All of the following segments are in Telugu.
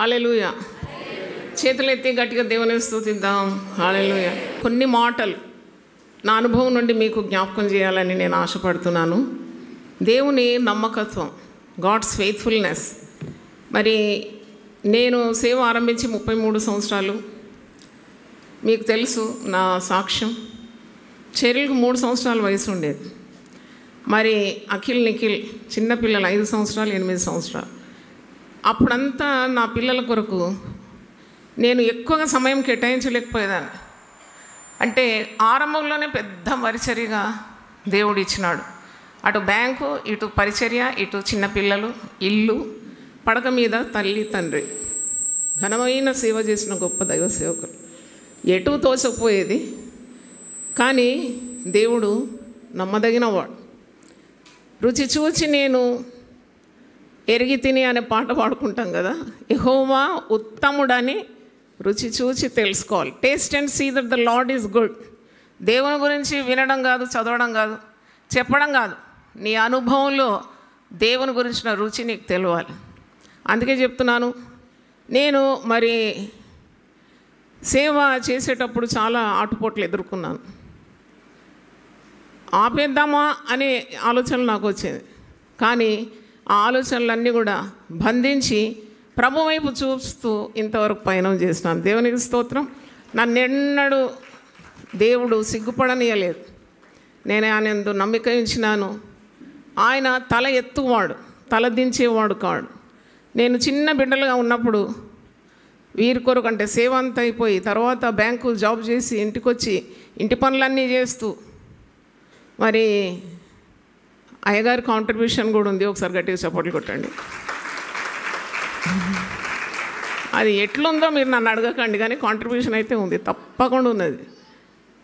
హల్లెలూయా. చేతులెత్తి గట్టిగా దేవుని స్తుతిద్దాం. హల్లెలూయా. కొన్ని మాటలు నా అనుభవం నుండి మీకు జ్ఞాపకం చేయాలని నేను ఆశపడుతున్నాను. దేవుని నమ్మకత్వం, గాడ్స్ ఫెయిత్ఫుల్నెస్. మరి నేను సేవ ఆరంభించి 33 సంవత్సరాలు. మీకు తెలుసు నా సాక్ష్యం. చెర్రీలకు 3 సంవత్సరాల వయసు ఉండేది. మరి అఖిల్ నిఖిల్ చిన్నపిల్లలు 5 సంవత్సరాలు 8 సంవత్సరాలు. అప్పుడంతా నా పిల్లల కొరకు నేను ఎక్కువగా సమయం కేటాయించలేకపోయేదాన్ని. అంటే ఆరంభంలోనే పెద్ద పరిచర్యగా దేవుడు ఇచ్చినాడు. అటు బ్యాంకు, ఇటు పరిచర్య, ఇటు చిన్నపిల్లలు, ఇల్లు, పడక మీద తల్లి తండ్రి. ఘనమైన సేవ చేసిన గొప్ప దైవ సేవకులు. ఎటు తోచకపోయేది, కానీ దేవుడు నమ్మదగినవాడు. రుచి చూచి నేను ఎరిగి తిని అనే పాట పాడుకుంటాం కదా. యెహోవా ఉత్తముడని రుచి చూచి తెలుసుకోవాలి. Taste and see that the Lord is good. దేవుని గురించి వినడం కాదు, చదవడం కాదు, చెప్పడం కాదు, నీ అనుభవంలో దేవుని గురించిన రుచి నీకు తెలియాలి. అందుకే చెప్తున్నాను. నేను మరి సేవ చేసేటప్పుడు చాలా ఆటుపోట్లు ఎదుర్కొన్నాను. ఆపేద్దామా అనే ఆలోచన నాకు వచ్చింది. కానీ ఆ ఆలోచనలన్నీ కూడా బంధించి ప్రభు వైపు చూస్తూ ఇంతవరకు పయనం చేసినాను. దేవునికి స్తోత్రం. నన్నెన్నడూ దేవుడు సిగ్గుపడనీయలేదు. నేను ఆయన నమ్మిక ఉంచినాను. ఆయన తల ఎత్తువాడు, తల దించేవాడు కాడు. నేను చిన్న బిడ్డలుగా ఉన్నప్పుడు వీరి కొరకు అంటే సేవ అంతా అయిపోయి తర్వాత బ్యాంకు జాబ్ చేసి ఇంటికి వచ్చి ఇంటి పనులన్నీ చేస్తూ మరి అయ్యగారి కాంట్రిబ్యూషన్ కూడా ఉంది. ఒకసారి గట్టిగా చప్పట్లు కొట్టండి. అది ఎట్లుందో మీరు నన్ను అడగకండి, కానీ కాంట్రిబ్యూషన్ అయితే ఉంది, తప్పకుండా ఉన్నది.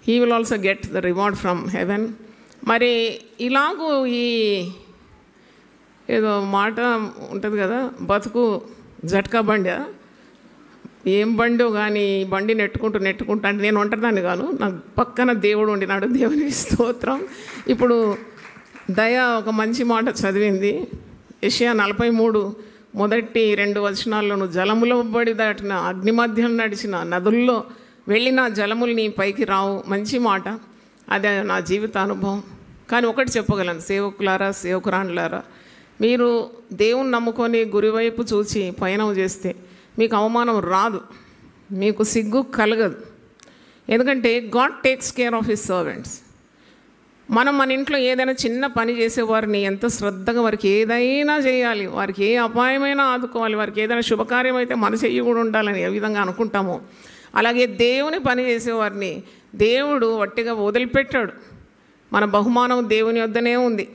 He will also get the reward from heaven. మరి ఇలాగూ ఈ ఏదో మాట ఉంటుంది కదా, బతుకు జట్కా బండి. ఏం బండో కానీ బండి నెట్టుకుంటూ అంటే నేను ఒంటరిదాన్ని కాను, నాకు పక్కన దేవుడు ఉండినాడు. దేవునికి స్తోత్రం. ఇప్పుడు దయ ఒక మంచి మాట చదివింది. యెషయా 43 మొదటి 2 వచనాల్లో, నువ్వు జలములో బడి దాటిన, అగ్ని మధ్యం నడిచిన, నదుల్లో వెళ్ళిన జలములు నీ పైకి రావు. మంచి మాట. అదే నా జీవిత అనుభవం. కానీ ఒకటి చెప్పగలను, సేవకులారా, సేవకురాండ్లారా, మీరు దేవుని నమ్ముకొని గురివైపు చూసి పయనం చేస్తే మీకు అవమానం రాదు, మీకు సిగ్గు కలగదు. ఎందుకంటే God takes care of his servants. మనం మన ఇంట్లో ఏదైనా చిన్న పని చేసేవారిని ఎంత శ్రద్ధగా వారికి ఏదైనా చేయాలి, వారికి ఏ అపాయమైనా ఆదుకోవాలి, వారికి ఏదైనా శుభకార్యం అయితే మన చెయ్యి కూడా ఉండాలని ఏ విధంగా అనుకుంటామో, అలాగే దేవుని పని చేసేవారిని దేవుడు వట్టిగా వదిలిపెట్టాడు. మన బహుమానం దేవుని వద్దనే ఉంది.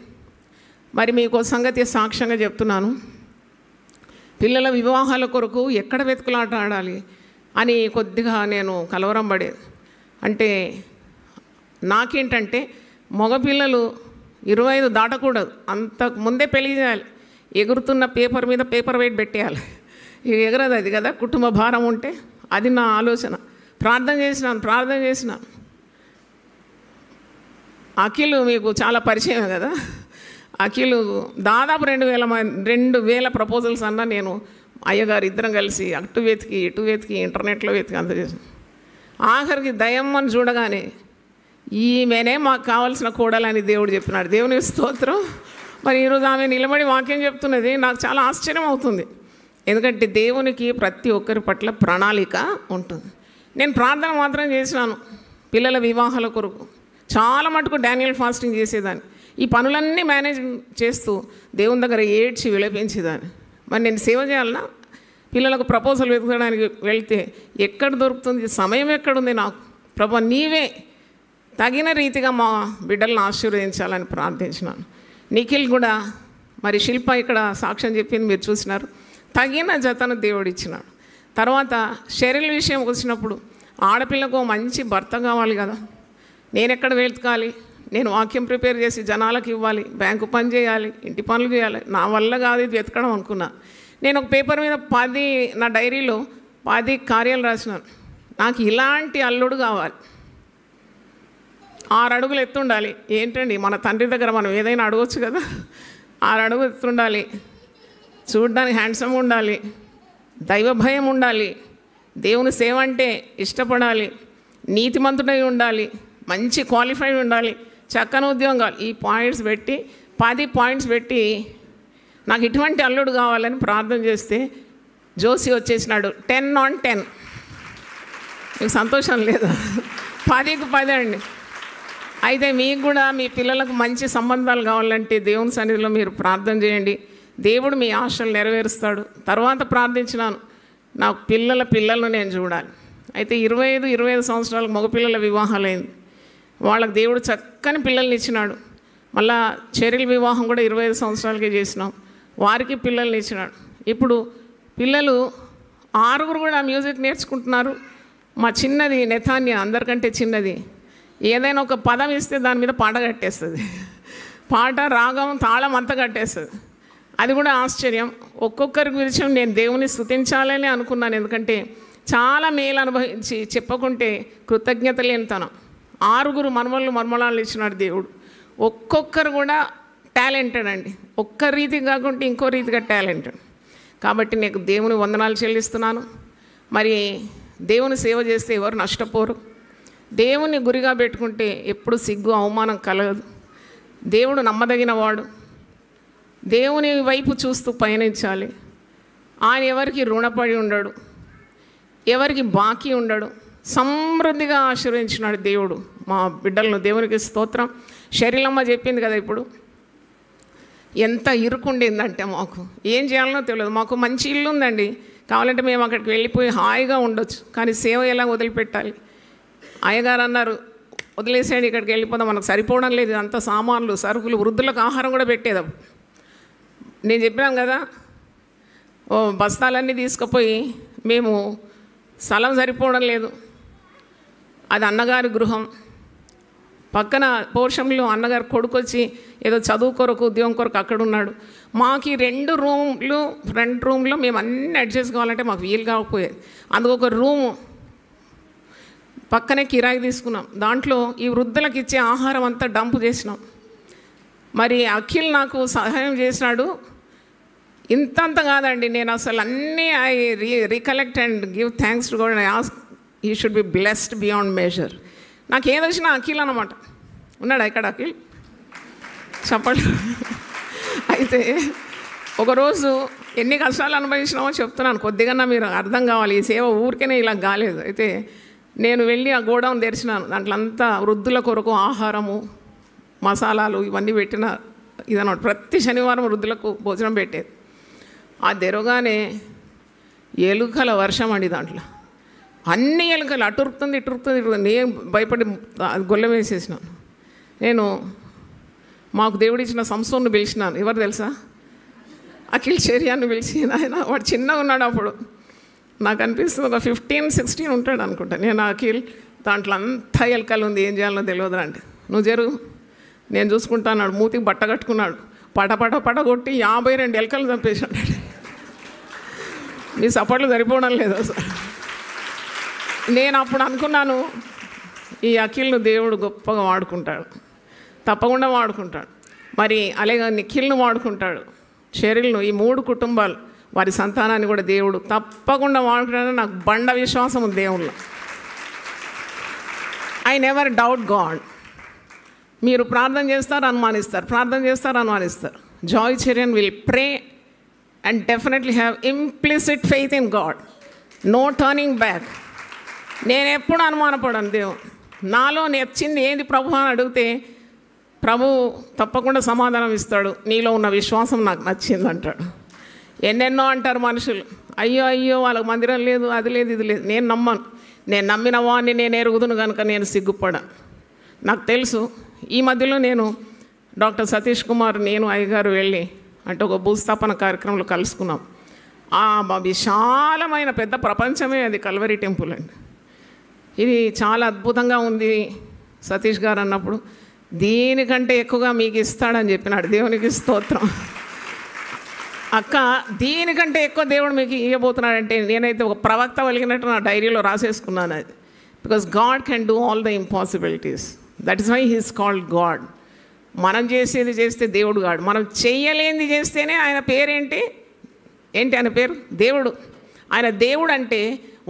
మరి మీకు సంగతి సాక్ష్యంగా చెప్తున్నాను. పిల్లల వివాహాల కొరకు ఎక్కడ వెతుకులాట ఆడాలి అని కొద్దిగా నేను కలవరం పడేది. అంటే నాకేంటంటే మగపిల్లలు 25 దాటకూడదు, అంతకు ముందే పెళ్లి చేయాలి. ఎగురుతున్న పేపర్ మీద పేపర్ వెయిట్ పెట్టేయాలి. ఇది ఎగరదు అది కదా, కుటుంబ భారం ఉంటే. అది నా ఆలోచన. ప్రార్థన చేసినాను. అఖిల్ మీకు చాలా పరిచయం కదా. అఖిల్ దాదాపు 2000 ప్రపోజల్స్ అన్నా నేను అయ్యగారు ఇద్దరం కలిసి అటు వెతికి ఇటు వెతికి ఇంటర్నెట్లో వెతికి అంత చేసాను. ఆఖరికి దయమ్మని చూడగానే ఈమెనే మాకు కావాల్సిన కోడలని దేవుడు చెప్పినాడు. దేవుని స్తోత్రం. మరి ఈరోజు ఆమె నిలబడి వాక్యం చెప్తున్నది. నాకు చాలా ఆశ్చర్యం అవుతుంది. ఎందుకంటే దేవునికి ప్రతి ఒక్కరి పట్ల ప్రణాళిక ఉంటుంది. నేను ప్రార్థన మాత్రం చేసినాను పిల్లల వివాహాల కొరకు. చాలా మటుకు డానియల్ ఫాస్టింగ్ చేసేదాన్ని. ఈ పనులన్నీ మేనేజ్ చేస్తూ దేవుని దగ్గర ఏడ్చి విలపించేదాన్ని. మరి నేను సేవ చేయాలన్నా, పిల్లలకు ప్రపోజల్ వెతకడానికి వెళ్తే ఎక్కడ దొరుకుతుంది, సమయం ఎక్కడుంది నాకు? ప్రభు నీవే తగిన రీతిగా మా బిడ్డలను ఆశీర్వదించాలని ప్రార్థించినాను. నిఖిల్ కూడా, మరి శిల్ప ఇక్కడ సాక్ష్యం చెప్పింది మీరు చూసినారు. తగిన జతను దేవుడు ఇచ్చినాడు. తర్వాత షెరిల్ విషయం వచ్చినప్పుడు ఆడపిల్లకు మంచి భర్త కావాలి కదా. నేను ఎక్కడ వెతకాలి? నేను వాక్యం ప్రిపేర్ చేసి జనాలకు ఇవ్వాలి, బ్యాంకు పని చేయాలి, ఇంటి పనులు చేయాలి. నా వల్ల కాదు ఇది వెతకడం అనుకున్నా. నేను ఒక పేపర్ మీద 10 నా డైరీలో 10 కార్యాలు రాసినాను. నాకు ఇలాంటి అల్లుడు కావాలి, 6 అడుగులు ఎత్తుండాలి. ఏంటండి మన తండ్రి దగ్గర మనం ఏదైనా అడగవచ్చు కదా. 6 అడుగులు ఎత్తుండాలి, చూడడానికి హ్యాండ్సమ్ ఉండాలి, దైవ భయం ఉండాలి, దేవుని సేవ అంటే ఇష్టపడాలి, నీతిమంతుడై ఉండాలి, మంచి క్వాలిఫైడ్ ఉండాలి, చక్కని ఉద్యోగం కావాలి. ఈ పాయింట్స్ పెట్టి 10 పాయింట్స్ పెట్టి నాకు ఇటువంటి అల్లుడు కావాలని ప్రార్థన చేస్తే జోసి వచ్చేసినాడు 10 on 10. మీకు సంతోషం లేదా? 10కి 10 అండి. అయితే మీకు కూడా మీ పిల్లలకు మంచి సంబంధాలు కావాలంటే దేవుని సన్నిధిలో మీరు ప్రార్థన చేయండి. దేవుడు మీ ఆశలు నెరవేరుస్తాడు. తర్వాత ప్రార్థించినాను, నా పిల్లలను నేను చూడాలి. అయితే 25 సంవత్సరాలకు మగపిల్లల వివాహాలైంది. వాళ్ళకి దేవుడు చక్కని పిల్లల్ని ఇచ్చినాడు. మళ్ళా చెర్రీల వివాహం కూడా 25 సంవత్సరాలకే చేసినాం. వారికి పిల్లల్ని ఇచ్చినాడు. ఇప్పుడు పిల్లలు 6 కూడా మ్యూజిక్ నేర్చుకుంటున్నారు. మా చిన్నది నెథాన్య అందరికంటే చిన్నది, ఏదైనా ఒక పదం ఇస్తే దాని మీద పాట కట్టేస్తుంది. పాట, రాగం, తాళం అంతా కట్టేస్తుంది. అది కూడా ఆశ్చర్యం. ఒక్కొక్కరి గురించి నేను దేవుని స్తుతించాలని అనుకున్నాను. ఎందుకంటే చాలా మేలు అనుభవించి చెప్పకుంటే కృతజ్ఞత లేనితనం. 6 మర్మలాలు ఇచ్చినాడు దేవుడు. ఒక్కొక్కరు కూడా టాలెంటెడ్ అండి. ఒక్క రీతి కాకుండా ఇంకో రీతిగా టాలెంటెడ్. కాబట్టి నీకు దేవుని వందనాలు చెల్లిస్తున్నాను. మరి దేవుని సేవ చేస్తే ఎవరు నష్టపోరు. దేవుని గురిగా పెట్టుకుంటే ఎప్పుడు సిగ్గు అవమానం కలగదు. దేవుడు నమ్మదగిన వాడు. దేవుని వైపు చూస్తూ పయనించాలి. ఆయన ఎవరికి రుణపడి ఉండడు, ఎవరికి బాకీ ఉండడు. సమృద్ధిగా ఆశీర్వదించినాడు దేవుడు మా బిడ్డలను. దేవునికి స్తోత్రం. శరీరమ్మ చెప్పింది కదా, ఇప్పుడు ఎంత ఇరుకుండిందంటే మాకు ఏం చేయాలనో తెలియదు. మాకు మంచి ఇల్లు ఉందండి, కావాలంటే మేము అక్కడికి వెళ్ళిపోయి హాయిగా ఉండొచ్చు. కానీ సేవ ఎలా వదిలిపెట్టాలి? అయ్యగారు అన్నారు, వదిలేసేయండి, ఇక్కడికి వెళ్ళిపోదాం, మనకు సరిపోవడం లేదు, అంత సామాన్లు, సరుకులు, వృద్ధులకు ఆహారం కూడా పెట్టేదాం. నేను చెప్పినాను కదా, బస్తాలన్నీ తీసుకుపోయి మేము స్థలం సరిపోవడం లేదు. అది అన్నగారి గృహం. పక్కన పోర్షంలో అన్నగారు కొడుకు వచ్చి ఏదో చదువు కొరకు, ఉద్యోగం కొరకు అక్కడ ఉన్నాడు. మాకు 2 రూమ్లు, ఫ్రంట్ రూమ్లో మేము అన్నీ అడ్జస్ట్ కావాలంటే మాకు వీలు కాకపోయేది. అందుకు ఒక రూము పక్కనే కిరాయి తీసుకున్నాం. దాంట్లో ఈ వృద్ధులకు ఇచ్చే ఆహారం అంతా డంప్ చేసినాం. మరి అఖిల్ నాకు సహాయం చేసినాడు. ఇంతంత కాదండి, నేను అసలు అన్నీ I recollect and give thanks to God. I ask he should be blessed beyond measure. నాకు ఏదొచ్చినా అఖిల్ అన్నమాట. ఉన్నాడా ఇక్కడ అఖిల్? చెప్పండి. అయితే ఒకరోజు ఎన్ని కష్టాలు అనుభవించినామో చెప్తున్నాను, కొద్దిగా మీరు అర్థం కావాలి. ఈ సేవ ఊరికేనే ఇలా కాలేదు. అయితే నేను వెళ్ళి ఆ గోడౌన్ తెరిచినాను. దాంట్లో అంతా వృద్ధుల కొరకు ఆహారము, మసాలాలు ఇవన్నీ పెట్టిన ఇదన్నమాట. ప్రతి శనివారం వృద్ధులకు భోజనం పెట్టేది. ఆ తెరవగానే ఎలుకల వర్షం అండి. దాంట్లో అన్ని ఎలుకలు అటురుతుంది, ఇటురుతుంది. నేను భయపడి గొల్లెం వేసేసినాను. నేను మాకు దేవుడిచ్చిన సంసోన్ను పిలిచినాను. ఎవరు తెలుసా? అఖిల్ చర్యాన్ని పిలిచి, ఆయన వాడు చిన్నగా ఉన్నాడు అప్పుడు. నాకు అనిపిస్తుంది ఒక 15-16 ఉంటాడు అనుకుంటా. నేను అఖిల్ దాంట్లో అంతా ఎలుకలు ఉంది, ఏం చేయాలో తెలియదు అంటే, నువ్వు జరుగు నేను చూసుకుంటాన్నాడు. మూతికి బట్ట కట్టుకున్నాడు. పట కొట్టి 52 ఎలుకలు చంపేశాడు. మీ సపోర్ట్లు సరిపోవడం లేదు అసలు. నేను అప్పుడు అనుకున్నాను, ఈ అఖిల్ను దేవుడు గొప్పగా వాడుకుంటాడు, తప్పకుండా వాడుకుంటాడు. మరి అలాగే నిఖిల్ను వాడుకుంటాడు, షెరిల్ను, ఈ 3 కుటుంబాలు వారి సంతానాన్ని కూడా దేవుడు తప్పకుండా వాడుకుంటాడని నాకు బండ విశ్వాసం ఉంది దేవుళ్ళు. I never doubt God. మీరు ప్రార్థన చేస్తారు, అనుమానిస్తారు, ప్రార్థన చేస్తారు, అనుమానిస్తారు. Joy Cherian will pray and definitely have implicit faith in God, no turning back. నేను ఎప్పుడు అనుమానపడాను. దేవుడు నాలో నచ్చింది ఏంది ప్రభు అని అడిగితే ప్రభు తప్పకుండా సమాధానం ఇస్తాడు. నీలో ఉన్న విశ్వాసం నాకు నచ్చింది అంటాడు. ఎన్నెన్నో అంటారు మనుషులు, అయ్యో వాళ్ళకి మందిరం లేదు, అది లేదు, ఇది లేదు. నేను నమ్మను. నేను నమ్మిన వాడిని నేను ఎరుగుదును కనుక నేను సిగ్గుపడాను. నాకు తెలుసు. ఈ మధ్యలో నేను డాక్టర్ సతీష్ కుమార్, నేను అయ్యగారు వెళ్ళి అంటే ఒక భూస్థాపన కార్యక్రమంలో కలుసుకున్నాం. విశాలమైన పెద్ద ప్రపంచమే అది కల్వరి టెంపుల్ అండి. ఇది చాలా అద్భుతంగా ఉంది సతీష్ గారు అన్నప్పుడు. దీనికంటే ఎక్కువగా మీకు ఇస్తాడని చెప్పినాడు. దేవునికి స్తోత్రం. అక్క, దీనికంటే ఎక్కువ దేవుడు మీకు ఇవ్వబోతున్నాడంటే నేనైతే ఒక ప్రవక్త వెలిగినట్టు నా డైరీలో రాసేసుకున్నాను అది. Because God can do all the impossibilities. That is why he's called God. మనం చేసేది చేస్తే దేవుడు గాడు. మనం చెయ్యలేనిది చేస్తేనే ఆయన పేరేంటి? ఆయన పేరు దేవుడు. ఆయన దేవుడు అంటే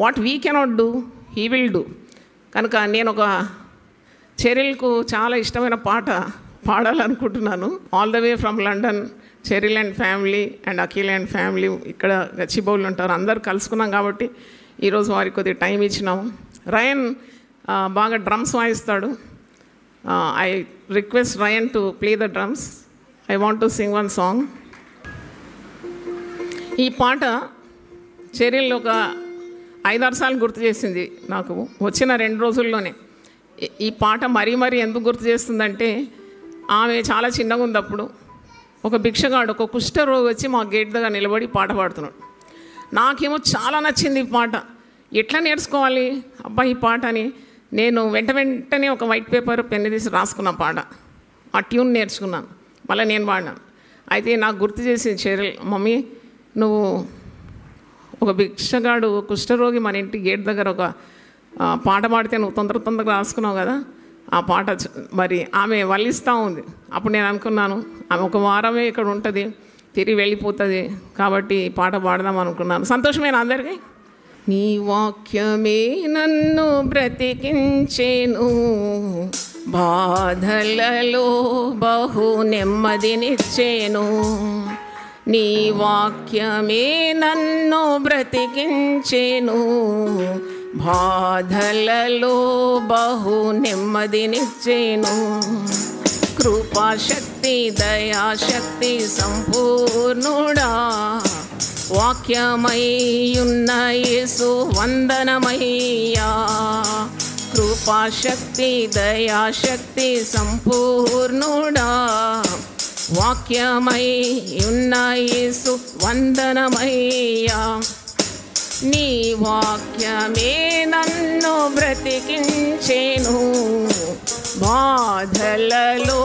what we cannot do he will do. కనుక నేను ఒక చెరిల్కు చాలా ఇష్టమైన పాట పాడాలనుకుంటున్నాను. All the way from London Cheryl and family and Akhil and family ఇక్కడ గచ్చిబౌళ్ళు ఉంటారు, అందరు కలుసుకున్నాం కాబట్టి ఈరోజు వారికి కొద్దిగా టైం ఇచ్చినాము. రయన్ బాగా డ్రమ్స్ వాయిస్తాడు. I request Ryan to play the drums. I want to sing one song. ఈ పాట చెరిల్ ఒక 5-6 సార్లు గుర్తు చేసింది నాకు వచ్చిన 2 రోజుల్లోనే. ఈ పాట మరీ ఎందుకు గుర్తు చేస్తుందంటే, ఆమె చాలా చిన్నగా ఉన్నప్పుడు ఒక భిక్షగాడు, ఒక కుష్ఠరోగి వచ్చి మా గేట్ దగ్గర నిలబడి పాట పాడుతున్నాడు. నాకేమో చాలా నచ్చింది ఈ పాట. ఎట్లా నేర్చుకోవాలి అబ్బా ఈ పాట అని నేను వెంటనే ఒక వైట్ పేపర్ పెన్ను తీసి రాసుకున్న పాట, ఆ ట్యూన్ నేర్చుకున్నాను, మళ్ళీ నేను పాడినాను. అయితే నాకు గుర్తు చేసింది చెరిల్, మమ్మీ నువ్వు ఒక భిక్షగాడు కుష్ఠరోగి మన ఇంటి గేట్ దగ్గర ఒక పాట పాడితే నువ్వు తొందరగా రాసుకున్నావు కదా, ఆ పాట మరి ఆమె వల్లిస్తూ ఉంది. అప్పుడు నేను అనుకున్నాను ఆమె ఒక వారమే ఇక్కడ ఉంటుంది, తిరిగి వెళ్ళిపోతుంది, కాబట్టి ఈ పాట పాడదాం అనుకున్నాను. సంతోషమేనా అందరికీ? నీ వాక్యమే నన్ను బ్రతికించేను, బాధలలో బహు నెమ్మదినిచ్చేను. నీ వాక్యమే నన్ను బ్రతికించేను, బాధలలో బహు నెమ్మదినిచ్చేను. కృపాశక్తి దయాశక్తి సంపూర్ణుడా, వాక్యమై ఉన్న యేసు వందనమయ్యా. కృపాశక్తి దయాశక్తి సంపూర్ణుడా, వాక్యమై ఉన్న యేసు వందనమయ్యా. నీ వాక్యమే నన్ను బ్రతికించేను, బాధలలో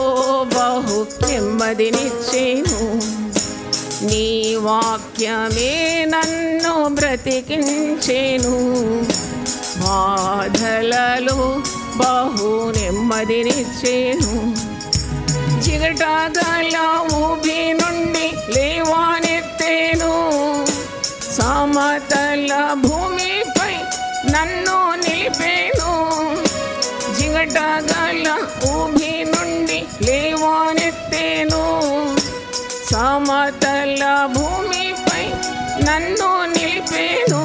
బహు నెమ్మదినిచ్చేను. నీ వాక్యమే నన్ను బ్రతికించేను, బాధలలో బహు నెమ్మదినిచ్చేను. చిగటగల ఊబి నుండి లేవానెత్తేను, సమతల భూమిపై నన్ను నిలిపేను. జిగటగల ఊబి నుండి లేవానెత్తేను, సమతల భూమిపై నన్ను నిలిపేను.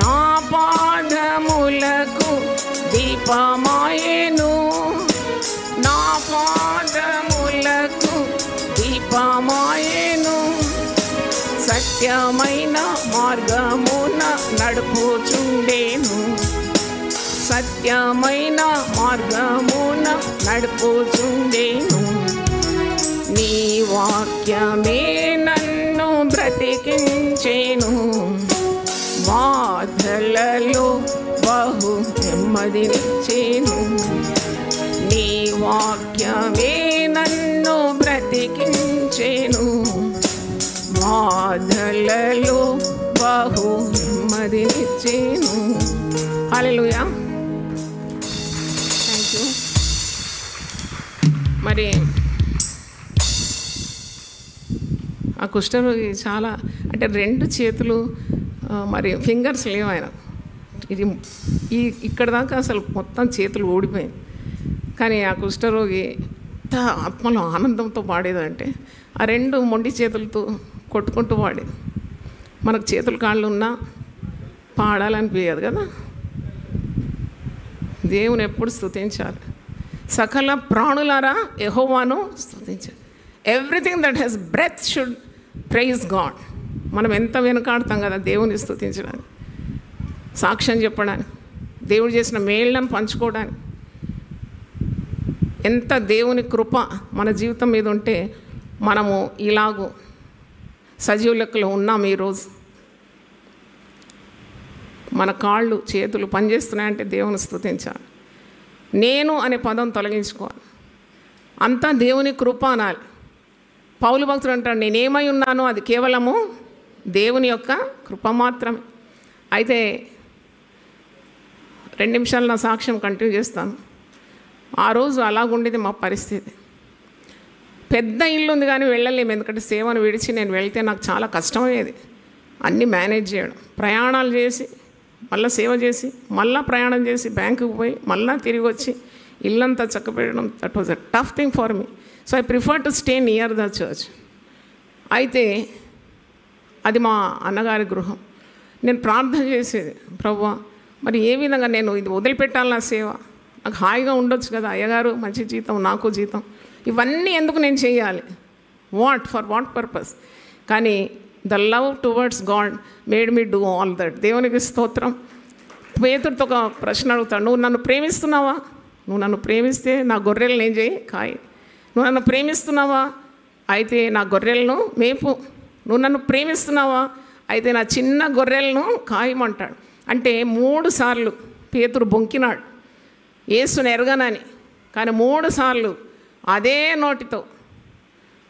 నా పాదములకు దీపమాయెను, నా పాదములకు దీపమాయెను. సత్యమైన మార్గమున నడుపుచుండేను, సత్యమైన మార్గమున నడుపుచుండేను. నీ వాక్యమే నన్ను బ్రతికించేను, బాధలలో బహు నెమ్మదినిచ్చేను. నీ వాక్యమే నన్ను బ్రతికించేను, బాధలలో బహు నెమ్మదినిచ్చేను. హల్లెలూయా. Thank you. మరి ఆ కుష్ఠరోగి చాలా అంటే 2 చేతులు మరి ఫింగర్స్ లేవు ఆయన. ఇది ఇక్కడ దాకా అసలు మొత్తం చేతులు ఊడిపోయాయి. కానీ ఆ కుష్ఠరోగి ఎంత ఆత్మలో ఆనందంతో పాడేదంటే ఆ 2 మొండి చేతులతో కొట్టుకుంటూ పాడేది. మనకు చేతులు కాళ్ళు ఉన్నా పాడాలనిపించదు కదా. దేవుని ఎప్పుడు స్తుతించాలి. సకల ప్రాణులారా యెహోవాను స్తుతించాలి. Everything that has breath should praise God. మనం ఎంత వెనుకాడతాం కదా దేవుని స్తుతించడానికి, సాక్ష్యం చెప్పడానికి, దేవుడు చేసిన మేళ్ళను పంచుకోవడానికి. ఎంత దేవుని కృప మన జీవితం మీద ఉంటే మనము ఇలాగూ సజీవ లెక్కలో ఉన్నాం. ఈరోజు మన కాళ్ళు చేతులు పనిచేస్తున్నాయంటే దేవుని స్తుతించాలి. నేను అనే పదం తొలగించుకోవాలి. అంతా దేవుని కృప అనాలి. పౌలు భక్తుడు అంటాడు, నేనేమై ఉన్నానో అది కేవలము దేవుని యొక్క కృప మాత్రమే. అయితే 2 నిమిషాలు నా సాక్ష్యం కంటిన్యూ చేస్తాను. ఆ రోజు అలాగుండేది మా పరిస్థితి. పెద్ద ఇల్లు ఉంది కానీ వెళ్ళలేము, ఎందుకంటే సేవను విడిచి నేను వెళ్తే నాకు చాలా కష్టమయ్యేది. అన్నీ మేనేజ్ చేయడం, ప్రయాణాలు చేసి మళ్ళీ సేవ చేసి మళ్ళీ ప్రయాణం చేసి బ్యాంకుకు పోయి మళ్ళీ తిరిగి వచ్చి ఇల్లంతా చక్కపెట్టడం, that was a tough thing for me. So I prefer to stay near the church. అయితే అది మా అన్నగారి గృహం. నేను ప్రార్థన చేసేది, ప్రభువా మరి ఏ విధంగా నేను ఇది వదిలిపెట్టాలి, నా సేవ నాకు హాయిగా ఉండొచ్చు కదా, అయ్యగారు మంచి జీతం, నాకు జీతం, ఇవన్నీ ఎందుకు నేను చేయాలి, ఫర్ వాట్ పర్పస్? కానీ the love towards God made me do all that. దేవునికి స్తోత్రం. పేతుడితో ఒక ప్రశ్న అడుగుతాడు, నువ్వు నన్ను ప్రేమిస్తున్నావా? నువ్వు నన్ను ప్రేమిస్తే నా గొర్రెలను ఏం చేయి, కాయి. నువ్వు నన్ను ప్రేమిస్తున్నావా? అయితే నా గొర్రెలను మేపు. నువ్వు నన్ను ప్రేమిస్తున్నావా? అయితే నా చిన్న గొర్రెలను కాయమంటాడు. అంటే 3 సార్లు పేతురు బొంకినాడు యేసుని ఎరగనని. కానీ 3 సార్లు అదే నోటితో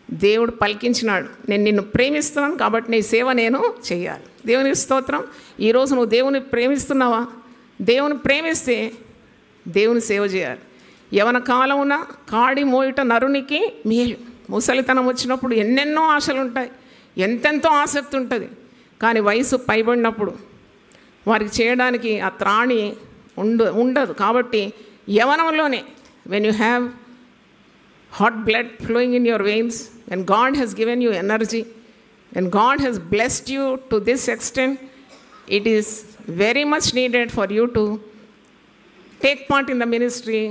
దేవుడు పలికించినాడు, నేను నిన్ను ప్రేమిస్తున్నాను కాబట్టి నీ సేవ నేను చేయాలి. దేవునికి స్తోత్రం. ఈరోజు నువ్వు దేవుని ప్రేమిస్తున్నావా? దేవుని ప్రేమిస్తే దేవుని సేవ చేయాలి. యవన కాలమున కాడి మోయుట నరునికి మేలు. ముసలితనం వచ్చినప్పుడు ఎన్నెన్నో ఆశలు ఉంటాయి, ఎంతెంతో ఆసక్తి ఉంటుంది. కానీ వయసు పైబడినప్పుడు వారికి చేయడానికి ఆ త్రాణి ఉండదు. కాబట్టి యవనంలోనే when you have hot blood flowing in your veins, when God has given you energy, when God has blessed you to this extent, it is very much needed for you to take part in the ministry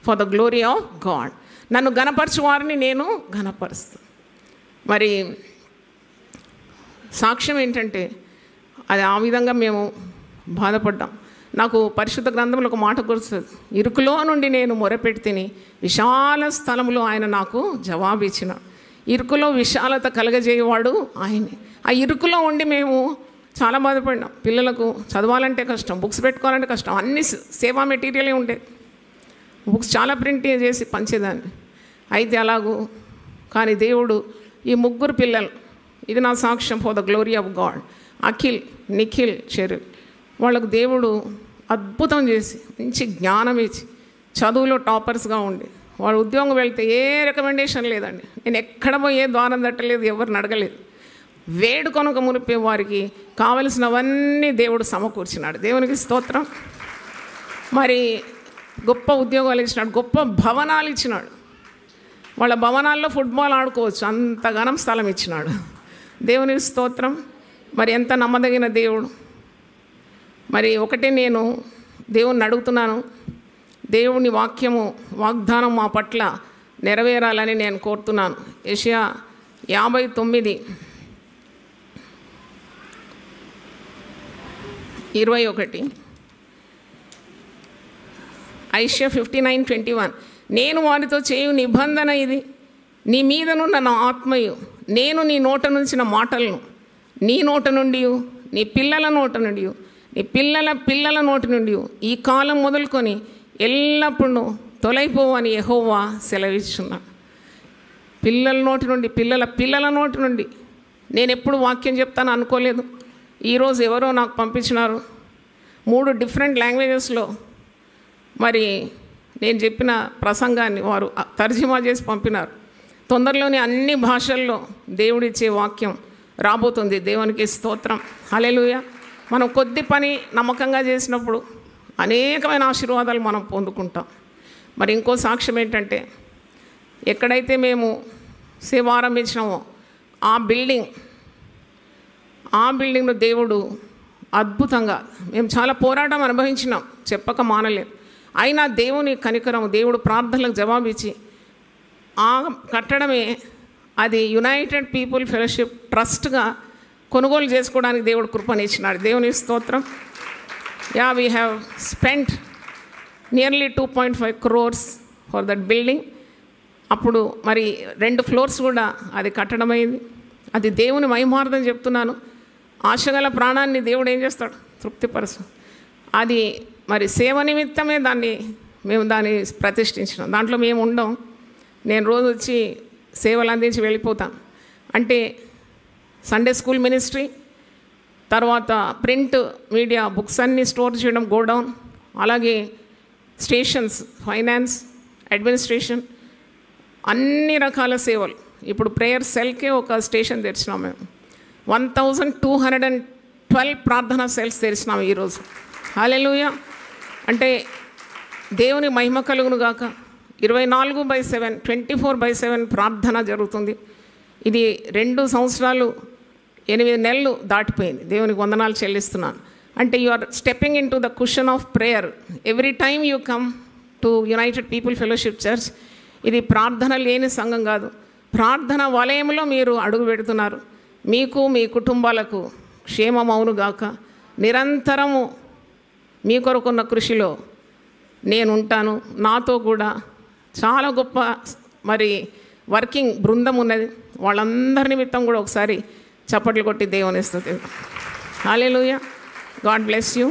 for the glory of God. నన్ను ఘనపరచు వారిని నేను ఘనపరుస్తాను. మరి సాక్ష్యం ఏంటంటే అది ఆ విధంగా మేము బాధపడ్డాం. నాకు పరిశుద్ధ గ్రంథంలో ఒక మాట గుర్తుంది, ఇరుకులో నుండి నేను మొరపెడితిని, విశాల స్థలంలో ఆయన నాకు జవాబు ఇచ్చిన. ఇరుకులో విశాలత కలగజేయవాడు ఆయనే. ఆ ఇరుకులో ఉండి మేము చాలా బాధపడినాం. పిల్లలకు చదవాలంటే కష్టం, బుక్స్ పెట్టుకోవాలంటే కష్టం, అన్ని సేవా మెటీరియలే ఉండేది. బుక్స్ చాలా ప్రింట్ చేసి పంచేదాన్ని. అయితే అలాగూ కానీ దేవుడు ఈ 3 పిల్లలు, ఇది నా సాక్ష్యం for the glory of God, Akhil, Nikhil, Cheryl, వాళ్ళకు దేవుడు అద్భుతం చేసి మంచి జ్ఞానం ఇచ్చి చదువులో టాపర్స్గా ఉండి వాడు ఉద్యోగం వెళ్తే ఏ రికమెండేషన్ లేదండి. నేను ఎక్కడ పోయి ఏ ద్వారం తట్టలేదు, ఎవరిని అడగలేదు. వేడుకొనక మునిపే వారికి కావలసినవన్నీ దేవుడు సమకూర్చినాడు. దేవునికి స్తోత్రం. మరి గొప్ప ఉద్యోగాలు ఇచ్చినాడు, గొప్ప భవనాలు ఇచ్చినాడు. వాళ్ళ భవనాల్లో ఫుట్బాల్ ఆడుకోవచ్చు, అంత ఘనం స్థలం ఇచ్చినాడు. దేవునికి స్తోత్రం. మరి ఎంత నమ్మదగిన దేవుడు. మరి ఒకటే నేను దేవుణ్ణి అడుగుతున్నాను, దేవుని వాక్యము వాగ్దానం మా పట్ల నెరవేరాలని నేను కోరుతున్నాను. యెషయా 59:21, ఐషియా 59:21, నేను వారితో చేయు నిబంధన ఇది, నీ మీదనున్న నా ఆత్మయు, నేను నీ నోట నుంచిన మాటలను నీ నోట నుండి, నీ పిల్లల నోట నుండి, నీ పిల్లల పిల్లల నోటి నుండి ఈ కాలం మొదలుకొని ఎల్లప్పుడూ తొలైపోవని యెహోవా సెలవిస్తున్నాడు. పిల్లల నోటి నుండి, పిల్లల పిల్లల నోటి నుండి. నేను ఎప్పుడు వాక్యం చెప్తాను అనుకోలేదు. ఈరోజు ఎవరో నాకు పంపించినారు 3 డిఫరెంట్ లాంగ్వేజెస్లో. మరి నేను చెప్పిన ప్రసంగాన్ని వారు తర్జుమా చేసి పంపినారు. తొందరలోనే అన్ని భాషల్లో దేవుడిచ్చే వాక్యం రాబోతుంది. దేవునికి స్తోత్రం. హల్లెలూయా. మనం కొద్ది పని నమ్మకంగా చేసినప్పుడు అనేకమైన ఆశీర్వాదాలు మనం పొందుకుంటాం. మరి ఇంకో సాక్ష్యం ఏంటంటే, ఎక్కడైతే మేము సేవ ఆరంభించినామో ఆ బిల్డింగ్ను దేవుడు అద్భుతంగా, మేము చాలా పోరాటం అనుభవించినాం, చెప్పక మానలేం. అయినా దేవుని కనికరం, దేవుడు ప్రార్థనలకు జవాబిచ్చి ఆ కట్టడమే అది యునైటెడ్ పీపుల్ ఫెలోషిప్ ట్రస్ట్గా కొనుగోలు చేసుకోవడానికి దేవుడు కృపనిచ్చినాడు. దేవుని స్తోత్రం. We have spent nearly 2.5 crores for that building. అప్పుడు మరి 2 floors కూడా అది కట్టడమైంది. అది దేవుని మహిమార్థం చెప్తున్నాను. ఆశగల ప్రాణాన్ని దేవుడు ఏం చేస్తాడు, తృప్తిపరుస్తాడు. అది మరి సేవ నిమిత్తమే మేము దాన్ని ప్రతిష్ఠించినాం. దాంట్లో మేము ఉండం. నేను రోజు వచ్చి సేవలు అందించి వెళ్ళిపోతాను. అంటే సండే స్కూల్ మినిస్ట్రీ, తర్వాత ప్రింట్ మీడియా బుక్స్ అన్నీ స్టోర్ చేయడం, గోడౌన్, అలాగే స్టేషన్స్, ఫైనాన్స్, అడ్మినిస్ట్రేషన్, అన్ని రకాల సేవలు. ఇప్పుడు ప్రేయర్ సెల్కే ఒక స్టేషన్ తెరిచినాం మేము. 1212 ప్రార్థనా సెల్స్ తెరిచినాం ఈరోజు. హల్లెలూయా. అంటే దేవుని మహిమ కలుగును గాక. 24/7 24/7 ప్రార్థన జరుగుతుంది. ఇది 2 సంవత్సరాలు 8 నెలలు దాటిపోయింది. దేవునికి వందనాలు చెల్లిస్తున్నాను. అంటే you are stepping into the cushion of prayer every time you come to United People Fellowship Church. ఇది ప్రార్థన లేని సంఘం కాదు, ప్రార్థన వలయంలో మీరు అడుగు పెడుతున్నారు. మీకు మీ కుటుంబాలకు క్షేమం అవునుగాక. నిరంతరము మీ కొరకున్న కృషిలో నేను ఉంటాను. నాతో కూడా చాలా గొప్ప మరి వర్కింగ్ బృందం ఉన్నది. వాళ్ళందరి నిమిత్తం కూడా ఒకసారి చప్పట్లు కొట్టి దేవుని స్తుతిద్దాం. హల్లెలూయా. God bless you.